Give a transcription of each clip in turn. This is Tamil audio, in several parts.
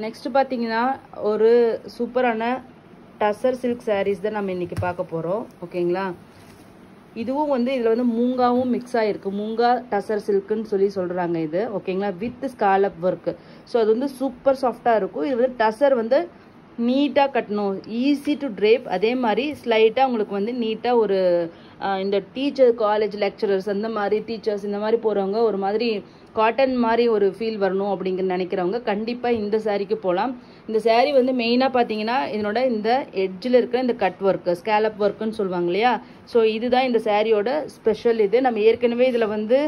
நெக்ஸ்ட் பார்த்தீங்கன்னா ஒரு சூப்பரான டசர் சில்க் சாரீஸ் தான் நம்ம இன்னைக்கு பார்க்க போகிறோம். ஓகேங்களா, இதுவும் வந்து இதில் வந்து மூங்காவும் மிக்ஸ் ஆகிருக்கு. மூங்கா டசர் சில்க்குன்னு சொல்கிறாங்க இது. ஓகேங்களா, வித் ஸ்காலப் ஒர்க்கு. ஸோ அது வந்து சூப்பர் சாஃப்டாக இருக்கும். இது வந்து டசர் வந்து நீட்டாக கட்டணும், ஈஸி டு ட்ரேப். அதே மாதிரி ஸ்லைட்டாக உங்களுக்கு வந்து நீட்டாக ஒரு இந்த டீச்சர் காலேஜ் லெக்சரர்ஸ் அந்த மாதிரி டீச்சர்ஸ் இந்த மாதிரி போகிறவங்க ஒரு மாதிரி காட்டன் மாதிரி ஒரு ஃபீல் வரணும் அப்படிங்கிற நினைக்கிறவங்க கண்டிப்பாக இந்த சாரீக்கு போகலாம். இந்த சாரீ வந்து மெயினாக பார்த்தீங்கன்னா இதனோட இந்த எட்ஜில் இருக்கிற இந்த கட் ஒர்க்கு ஸ்கேலப் ஒர்க்குன்னு சொல்லுவாங்க இல்லையா. ஸோ இதுதான் இந்த சாரியோட ஸ்பெஷல். இது நம்ம ஏற்கனவே இதில் வந்து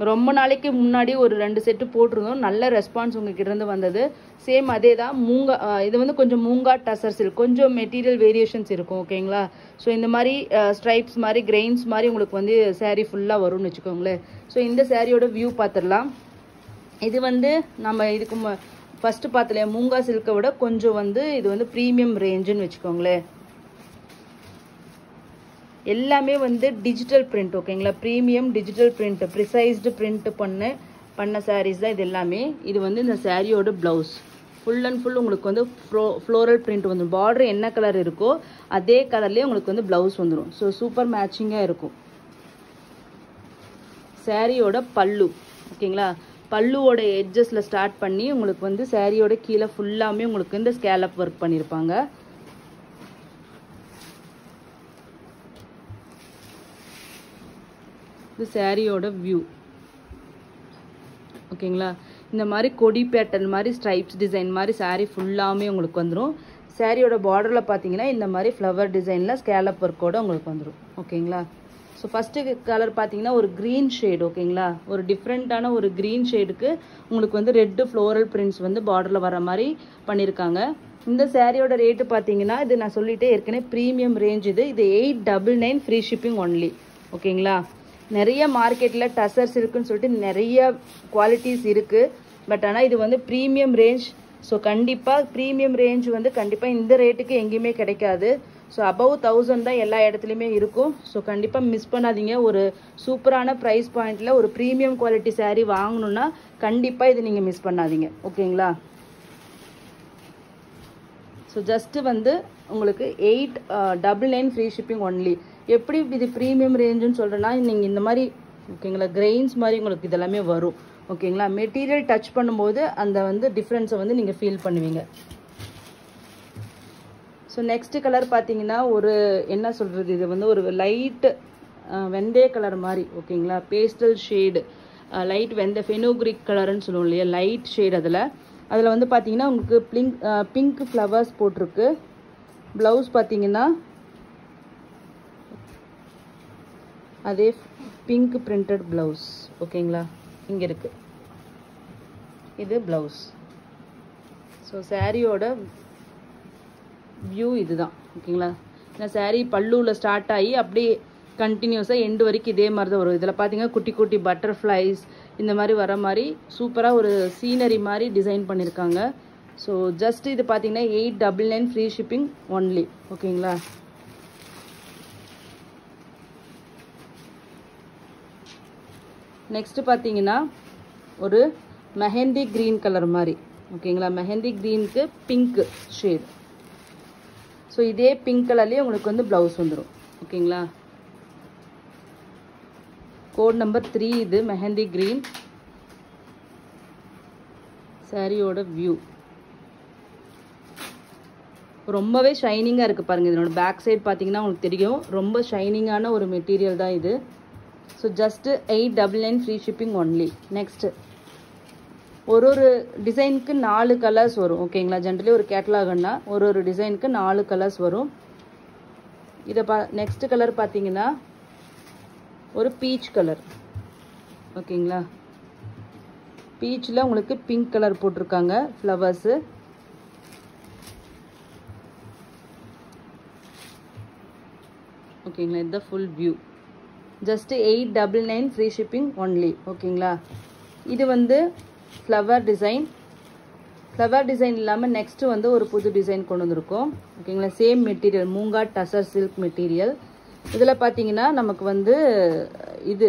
ரொம்ப நாளைக்கு முன்னாடி ஒரு 2 செட்டு போட்டிருந்தோம். நல்ல ரெஸ்பான்ஸ் உங்ககிட்ட இருந்து வந்தது. சேம் அதே தான். மூங்கா இது வந்து கொஞ்சம் மூங்கா டசர் சில்க், கொஞ்சம் மெட்டீரியல் வேரியேஷன்ஸ் இருக்கும். ஓகேங்களா, ஸோ இந்த மாதிரி ஸ்ட்ரைப்ஸ் மாதிரி கிரெயின்ஸ் மாதிரி உங்களுக்கு வந்து சாரீ ஃபுல்லாக வரும்னு வச்சுக்கோங்களேன். ஸோ இந்த சாரியோட வியூ பார்த்துடலாம். இது வந்து நம்ம இதுக்கு ஃபர்ஸ்ட் பார்த்தலையா மூங்கா சில்கை விட கொஞ்சம் வந்து இது வந்து ப்ரீமியம் ரேஞ்சுன்னு வச்சுக்கோங்களேன். எல்லாமே வந்து டிஜிட்டல் பிரிண்ட். ஓகேங்களா, ப்ரீமியம் டிஜிட்டல் பிரிண்ட், ப்ரிசைஸ்டு பிரிண்ட் பண்ண சாரீஸ் தான் இது எல்லாமே. இது வந்து இந்த சாரியோட பிளவுஸ் ஃபுல் அண்ட் ஃபுல் உங்களுக்கு வந்து ஃப்ளோரல் பிரிண்ட் வந்துடும். பார்டர் என்ன கலர் இருக்கோ அதே கலர்லேயே உங்களுக்கு வந்து பிளவுஸ் வந்துடும். ஸோ சூப்பர் மேட்சிங்காக இருக்கும். சாரியோட பல்லு. ஓகேங்களா, பல்லுவோட எட்ஜஸில் ஸ்டார்ட் பண்ணி உங்களுக்கு வந்து சாரியோட கீழே ஃபுல்லாமே உங்களுக்கு இந்த ஸ்கேலப் ஒர்க் பண்ணியிருப்பாங்க. இது சாரியோட வியூ. ஓகேங்களா, இந்த மாதிரி கொடி பேட்டர்ன் மாதிரி ஸ்ட்ரைப்ஸ் டிசைன் மாதிரி சாரீ ஃபுல்லாமே உங்களுக்கு வந்துடும். சாரியோட பார்டரில் பார்த்தீங்கன்னா இந்த மாதிரி ஃப்ளவர் டிசைனில் ஸ்கேலப் ஒர்க்கோடு உங்களுக்கு வந்துடும். ஓகேங்களா, ஸோ ஃபஸ்ட்டு கலர் பார்த்தீங்கன்னா ஒரு க்ரீன் ஷேடு. ஓகேங்களா, ஒரு டிஃப்ரெண்ட்டான ஒரு க்ரீன் ஷேடுக்கு உங்களுக்கு வந்து ரெட்டு ஃப்ளோரல் பிரிண்ட்ஸ் வந்து பார்டரில் வர மாதிரி பண்ணியிருக்காங்க. இந்த சாரியோட ரேட்டு பார்த்தீங்கன்னா இது நான் சொல்லிட்டே ஏற்கனவே ப்ரீமியம் ரேஞ்ச். இது 899 ஃப்ரீ ஷிப்பிங் ஒன்லி. ஓகேங்களா, நிறைய மார்க்கெட்டில் டசர் சில்க்குன்னு சொல்லிட்டு நிறைய குவாலிட்டிஸ் இருக்குது. பட் ஆனால் இது வந்து ப்ரீமியம் ரேஞ்ச். ஸோ கண்டிப்பாக ப்ரீமியம் ரேஞ்ச் வந்து கண்டிப்பாக இந்த ரேட்டுக்கு எங்கேயுமே கிடைக்காது. ஸோ அபவ் 1000 தான் எல்லா இடத்துலையுமே இருக்கும். ஸோ கண்டிப்பாக மிஸ் பண்ணாதீங்க. ஒரு சூப்பரான ப்ரைஸ் பாயிண்டில் ஒரு ப்ரீமியம் குவாலிட்டி சாரீ வாங்கணுன்னா கண்டிப்பாக இது நீங்கள் மிஸ் பண்ணாதீங்க. ஓகேங்களா, ஸோ ஜஸ்ட்டு வந்து உங்களுக்கு 899 ஃப்ரீ ஷிப்பிங் ஒன்லி. எப்படி இது ப்ரீமியம் ரேஞ்சுன்னு சொல்கிறேன்னா நீங்கள் இந்த மாதிரி ஓகேங்களா கிரெயின்ஸ் மாதிரி உங்களுக்கு இதெல்லாமே வரும். ஓகேங்களா, மெட்டீரியல் டச் பண்ணும்போது அந்த வந்து டிஃப்ரென்ஸை வந்து நீங்கள் ஃபீல் பண்ணுவீங்க. ஸோ நெக்ஸ்ட் கலர் பார்த்தீங்கன்னா ஒரு என்ன சொல்கிறது, இது வந்து ஒரு லைட் வெந்தய கலர் மாதிரி. ஓகேங்களா, பேஸ்டல் ஷேடு லைட் ஃபெனோக்ரிக் கலர்னு சொல்லுவோம் இல்லையா, லைட் ஷேடு. அதில் வந்து பார்த்தீங்கன்னா உங்களுக்கு பிங்க் ஃப்ளவர்ஸ் போட்டிருக்கு. ப்ளவுஸ் பார்த்தீங்கன்னா அதே பிங்க் பிரிண்டட் ப்ளவுஸ். ஓகேங்களா, இங்கே இருக்குது இது ப்ளவுஸ். ஸோ சாரியோட வியூ இதுதான். ஓகேங்களா, இந்த சாரீ பல்லுவில் ஸ்டார்ட் ஆகி அப்படியே கண்டினியூஸாக எண்டு வரைக்கும் இதே மாதிரி தான் வரும். இதில் பார்த்தீங்கன்னா குட்டி குட்டி பட்டர்ஃப்ளைஸ் இந்த மாதிரி வர மாதிரி சூப்பராக ஒரு சீனரி மாதிரி டிசைன் பண்ணியிருக்காங்க. ஸோ ஜஸ்ட் இது பார்த்தீங்கன்னா 899 ஃப்ரீ ஷிப்பிங் ஒன்லி. ஓகேங்களா, நெக்ஸ்ட் பார்த்தீங்கன்னா ஒரு மெஹந்தி க்ரீன் கலர் மாதிரி. ஓகேங்களா, மெஹந்தி க்ரீனுக்கு பிங்க் ஷேட். ஸோ இதே பிங்க் கலர்லேயே உங்களுக்கு வந்து ப்ளவுஸ் வந்துடும். ஓகேங்களா, கோட் நம்பர் 3 இது மெஹந்தி க்ரீன். சாரியோட வியூ ரொம்பவே ஷைனிங்காக இருக்குது பாருங்கள். இதனோட பேக் சைட் பார்த்தீங்கன்னா உங்களுக்கு தெரியும், ரொம்ப ஷைனிங்கான ஒரு மெட்டீரியல் தான் இது. So just 899 free shipping only. Next ஒரு டிசைனுக்கு 4 கலர்ஸ் வரும். ஓகேங்களா, ஜென்ரலி ஒரு கேட்டலாகுன்னா ஒரு டிசைனுக்கு 4 கலர்ஸ் வரும். இதை நெக்ஸ்ட் கலர் பார்த்தீங்கன்னா ஒரு பீச் கலர். ஓகேங்களா, பீச்சில் உங்களுக்கு பிங்க் கலர் போட்டிருக்காங்க ஃப்ளவர்ஸு. ஓகேங்களா, இதுதான் full view. Just 899 free shipping only. ஓகேங்களா, இது வந்து ஃப்ளவர் டிசைன். ஃப்ளவர் டிசைன் இல்லாமல் நெக்ஸ்ட்டு வந்து ஒரு புது டிசைன் கொண்டு வந்திருக்கோம். ஓகேங்களா, same material moonga tussar silk material. இதில் பார்த்தீங்கன்னா நமக்கு வந்து இது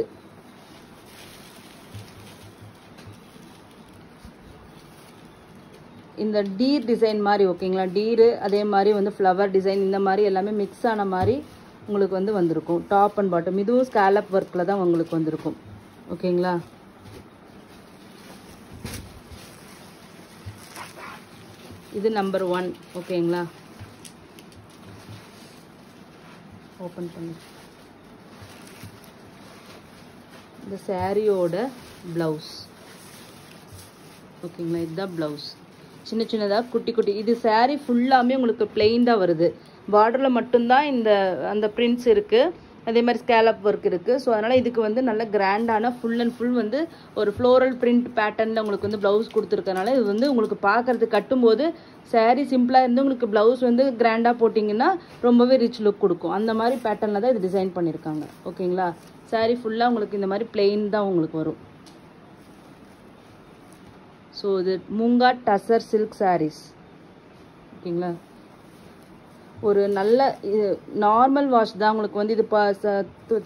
இந்த டீர் டிசைன் மாதிரி ஓகேங்களா, டீரு அதே மாதிரி வந்து ஃப்ளவர் டிசைன் இந்த மாதிரி எல்லாமே மிக்ஸ் ஆன மாதிரி உங்களுக்கு வந்து வந்திருக்கும். டாப் அண்ட் பாட்டம் இதுவும் ஸ்கேலப் ஒர்க்கில் தான் உங்களுக்கு வந்திருக்கும் ஓகேங்களா. இது நம்பர் 1 ஓகேங்களா. ஓப்பன் பண்ணி இந்த சாரியோட ப்ளவுஸ் ஓகேங்களா. இதுதான் ப்ளவுஸ், சின்ன சின்னதாக குட்டி குட்டி. இது சாரீ ஃபுல்லாமே உங்களுக்கு பிளெயின் தான் வருது, பார்டரில் மட்டும்தான் இந்த அந்த பிரிண்ட்ஸ் இருக்குது, அதே மாதிரி ஸ்கேலப் ஒர்க் இருக்குது. ஸோ அதனால் இதுக்கு வந்து நல்ல கிராண்டான ஃபுல் அண்ட் ஃபுல் வந்து ஒரு ஃப்ளோரல் பிரிண்ட் பேட்டர்னில் உங்களுக்கு வந்து ப்ளவுஸ் கொடுத்துருக்கனால இது வந்து உங்களுக்கு பார்க்குறது கட்டும்போது சாரீ சிம்பிளாக இருந்து உங்களுக்கு ப்ளவுஸ் வந்து கிராண்டாக போட்டிங்கன்னா ரொம்பவே ரிச் லுக் கொடுக்கும். அந்த மாதிரி பேட்டர்னில் தான் இது டிசைன் பண்ணியிருக்காங்க ஓகேங்களா. சாரீ ஃபுல்லாக உங்களுக்கு இந்த மாதிரி பிளெயின் தான் உங்களுக்கு வரும். ஸோ இது மூங்கா டசர் சில்க் சாரீஸ் ஓகேங்களா. ஒரு நல்ல நார்மல் வாஷ் தான் உங்களுக்கு வந்து இது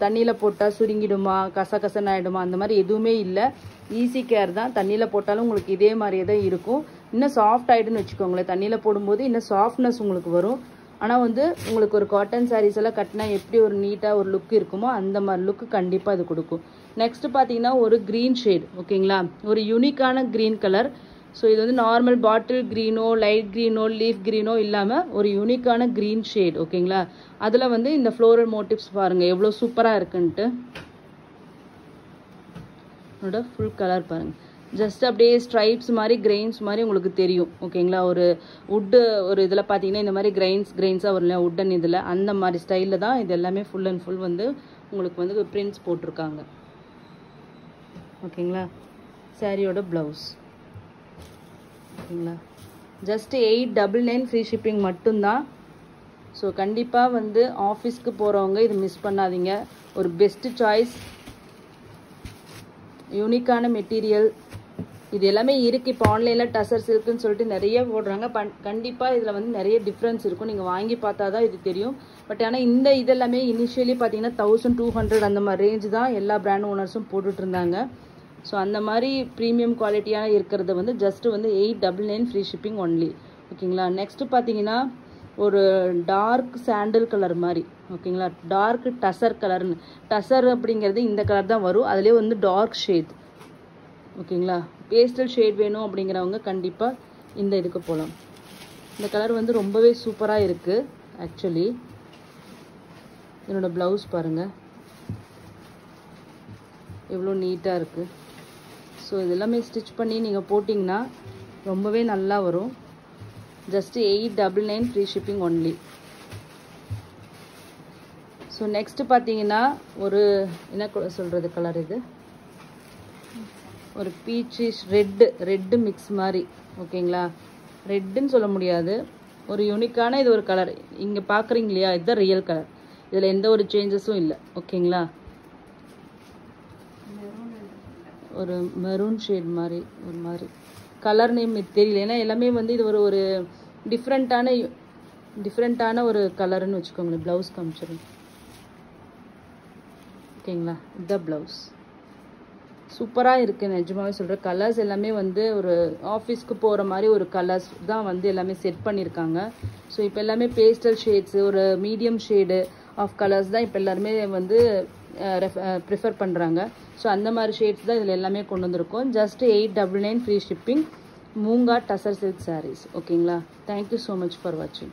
தண்ணியில் போட்டால் சுருங்கிடுமா கசகசன்னு ஆகிடுமா அந்த மாதிரி எதுவுமே இல்லை. ஈஸி கேர் தான். தண்ணியில் போட்டாலும் உங்களுக்கு இதே மாதிரியே தான் இருக்கும். இன்னும் சாஃப்ட் ஆகிடுன்னு வச்சுக்கோங்களேன். தண்ணியில் போடும்போது இன்னும் சாஃப்ட்னஸ் உங்களுக்கு வரும். ஆனால் வந்து உங்களுக்கு ஒரு காட்டன் சாரீஸ் எல்லாம் கட்டினா எப்படி ஒரு நீட்டாக ஒரு லுக் இருக்குமோ அந்த மாதிரி லுக்கு கண்டிப்பாக இது கொடுக்கும். நெக்ஸ்ட் பார்த்தீங்கன்னா ஒரு க்ரீன் ஷேட் ஓகேங்களா, ஒரு யூனிக்கான க்ரீன் கலர். ஸோ இது வந்து நார்மல் பாட்டில் க்ரீனோ லைட் க்ரீனோ லீஃப் க்ரீனோ இல்லாமல் ஒரு யூனிக்கான க்ரீன் ஷேட் ஓகேங்களா. அதில் வந்து இந்த ஃப்ளோரல் மோட்டிவ்ஸ் பாருங்கள் எவ்வளோ சூப்பராக இருக்குன்ட்டு. என்னோட ஃபுல் கலர் பாருங்கள், ஜஸ்ட் அப்படியே ஸ்ட்ரைப்ஸ் மாதிரி கிரெயின்ஸ் மாதிரி உங்களுக்கு தெரியும் ஓகேங்களா. ஒரு வுட்டு ஒரு இதில் பார்த்தீங்கன்னா இந்த மாதிரி கிரெயின்ஸாக வரும் இல்லையா வுட்டன் இதில், அந்த மாதிரி ஸ்டைலில் தான் இது எல்லாமே ஃபுல் அண்ட் ஃபுல் வந்து உங்களுக்கு வந்து பிரிண்ட்ஸ் போட்டிருக்காங்க ஓகேங்களா. சாரியோட ப்ளவுஸ் ஓகேங்களா. ஜஸ்ட் 899 ஃப்ரீ ஷிப்பிங் மட்டும்தான். ஸோ கண்டிப்பாக வந்து ஆஃபீஸ்க்கு போகிறவங்க இது மிஸ் பண்ணாதீங்க. ஒரு பெஸ்ட்டு சாய்ஸ், யூனிக்கான மெட்டீரியல் இது எல்லாமே இருக்குது. இப்போ ஆன்லைனில் டசர் சில்க்குன்னு சொல்லிட்டு நிறைய போடுறாங்க. கண்டிப்பாக இதில் வந்து நிறைய டிஃப்ரென்ஸ் இருக்கும், நீங்கள் வாங்கி பார்த்தா தான் இது தெரியும். பட் ஆனால் இந்த இதெல்லாமே இனிஷியலி பார்த்தீங்கன்னா 1200 அந்த மாதிரி ரேஞ்ச் தான் எல்லா பிராண்ட் ஓனர்ஸும் போட்டுட்டு இருந்தாங்க. ஸோ அந்த மாதிரி ப்ரீமியம் குவாலிட்டியாக இருக்கிறது வந்து ஜஸ்ட்டு வந்து 899 ஃப்ரீ ஷிப்பிங் ஒன்லி ஓகேங்களா. நெக்ஸ்ட்டு பார்த்தீங்கன்னா ஒரு டார்க் சாண்டில் கலர் மாதிரி ஓகேங்களா, டார்க் டசர் கலர்னு. டசர் அப்படிங்கிறது இந்த கலர் தான் வரும், அதுலேயே வந்து டார்க் ஷேட் ஓகேங்களா. பேஸ்டல் ஷேட் வேணும் அப்படிங்கிறவங்க கண்டிப்பாக இந்த இதுக்கு போகலாம். இந்த கலர் வந்து ரொம்பவே சூப்பராக இருக்குது ஆக்சுவலி. என்னோடய ப்ளவுஸ் பாருங்கள் எவ்வளோ நீட்டாக இருக்குது. ஸோ இதெல்லாமே ஸ்டிச் பண்ணி நீங்கள் போட்டிங்கன்னா ரொம்பவே நல்லா வரும். Just 899 free shipping only. So next பார்த்தீங்கன்னா ஒரு என்ன சொல்கிறது கலர், இது ஒரு பீச்சிஷ் ரெட்டு மிக்ஸ் மாதிரி ஓகேங்களா. ரெட்டுன்னு சொல்ல முடியாது, ஒரு யூனிக்கான இது ஒரு கலர். இங்கே பார்க்குறீங்க இல்லையா, இதுதான் ரியல் கலர், இதில் எந்த ஒரு சேஞ்சஸும் இல்லை ஓகேங்களா. ஒரு மெரூன் ஷேட் மாதிரி ஒரு மாதிரி கலர் நேம் தெரியல, ஏன்னா எல்லாமே வந்து இது ஒரு டிஃப்ரெண்ட்டான ஒரு கலருன்னு வச்சுக்கோங்களேன். ப்ளவுஸ் காமிச்சிடும் ஓகேங்களா. இதுதான் ப்ளவுஸ், சூப்பராக இருக்குது நிஜமாவே சொல்கிறேன். கலர்ஸ் எல்லாமே வந்து ஒரு ஆஃபீஸ்க்கு போகிற மாதிரி ஒரு கலர்ஸ் தான் வந்து எல்லாமே செட் பண்ணியிருக்காங்க. ஸோ இப்போ எல்லாமே பேஸ்டல் ஷேட்ஸு ஒரு மீடியம் ஷேடு ஆஃப் கலர்ஸ் தான் இப்போ எல்லாருமே வந்து ப்ரிஃபர் பண்ணுறாங்க. ஸோ அந்த மாதிரி ஷேட்ஸ் தான் இதில் எல்லாமே கொண்டு வந்திருக்கோம். Just 899 free shipping moonga tussar silk sarees ஓகேங்களா. தேங்க்யூ ஸோ மச் ஃபார் வாட்சிங்.